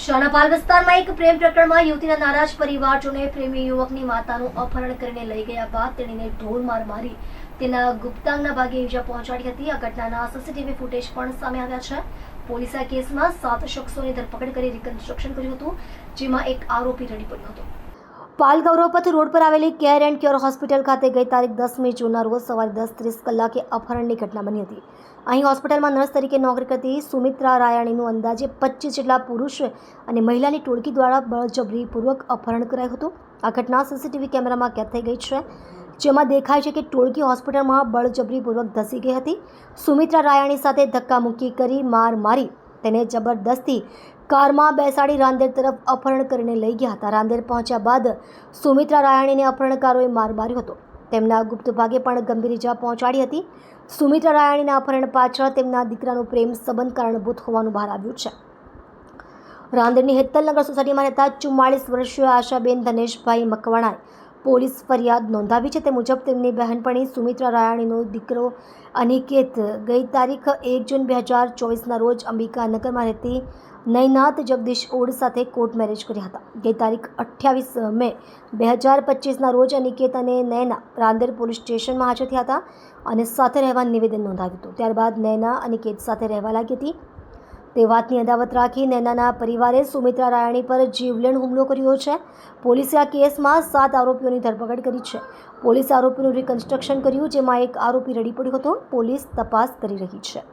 શાનાપાલ વિસ્તારમાં એક પ્રેમ પ્રકરણમાં યુવતીના નારાજ પરિવારજોને પ્રેમી યુવકની માતાનું અપહરણ કરીને લઈ ગયા બાદ તેણીને ઢોર માર મારી તેના ગુપ્તાંગના ભાગે ઈજા પહોંચાડી હતી. આ ઘટનાના સીસીટીવી ફૂટેજ પણ સામે આવ્યા છે. પોલીસે આ કેસમાં 7 શખ્સોની ધરપકડ કરી રિકન્સ્ટ્રક્શન કર્યું હતું, જેમાં એક આરોપી રડી પડ્યો હતો. પાલ ગૌરવપથ રોડ પર આવેલી કેર એન્ડ ક્યોર હોસ્પિટલ ખાતે ગઈ તારીખ 10 જૂનના રોજ સવારે 10:30 કલાકે અપહરણની ઘટના બની હતી. અહીં હોસ્પિટલમાં નર્સ તરીકે નોકરી કરતી સુમિત્રા રાયાણીનું અંદાજે 25 જેટલા પુરુષ અને મહિલાની ટોળકી દ્વારા બળજબરીપૂર્વક અપહરણ કરાયું હતું. આ ઘટના સીસીટીવી કેમેરામાં કેદ થઈ ગઈ છે, જેમાં દેખાય છે કે ટોળકી હોસ્પિટલમાં બળજબરીપૂર્વક ધસી ગઈ હતી. સુમિત્રા રાયાણી સાથે ધક્કામુક્કી કરી માર મારી તેને જબરદસ્તી કારમાં બેસાડી રાંદેર તરફ અપહરણ કરીને લઈ ગયા હતા. રાંદેર પહોંચ્યા બાદ સુમિત્રા રાયાણીને અપહરણકારોએ માર માર્યો હતો. તેમના ગુપ્ત ભાગે પણ ગંભીર ઇજા પહોંચાડી હતી. સુમિત્રા રાયાણીના અપહરણ પાછળ તેમના દીકરાનો પ્રેમ સંબંધ કારણભૂત હોવાનું બહાર આવ્યું છે. રાંદેરની હેતલનગર સોસાયટીમાં રહેતા 44 વર્ષીય આશાબેન ધનેશભાઈ મકવાણાએ પોલીસ ફરિયાદ નોંધાવી છે. તે મુજબ તેમની બહેનપણી સુમિત્રા રાયાણીનો દીકરો અનિકેત ગઈ તારીખ 1 જૂન 2024ના રોજ અંબિકાનગરમાં રહેતી નયનાથ જગદીશ ઓડ સાથે કોર્ટ મેરેજ કર્યા હતા. ગઈ તારીખ 28 મે 2025ના રોજ અનિકેત અને નયના રાંદેર પોલીસ સ્ટેશનમાં હાજર થયા હતા અને સાથે રહેવાનું નિવેદન નોંધાવ્યું હતું. ત્યારબાદ નયના અનિકેત સાથે રહેવા લાગી હતી. તે વાતની અદાવત રાખી નૈનાના પરિવારે સુમિત્રા રાયાણી પર જીવલેણ હુમલો કર્યો છે. પોલીસે આ કેસમાં 7 આરોપીઓની ધરપકડ કરી છે. પોલીસે આરોપીનું રિકન્સ્ટ્રક્શન કર્યું, જેમાં એક આરોપી રડી પડ્યો હતો. પોલીસ તપાસ કરી રહી છે.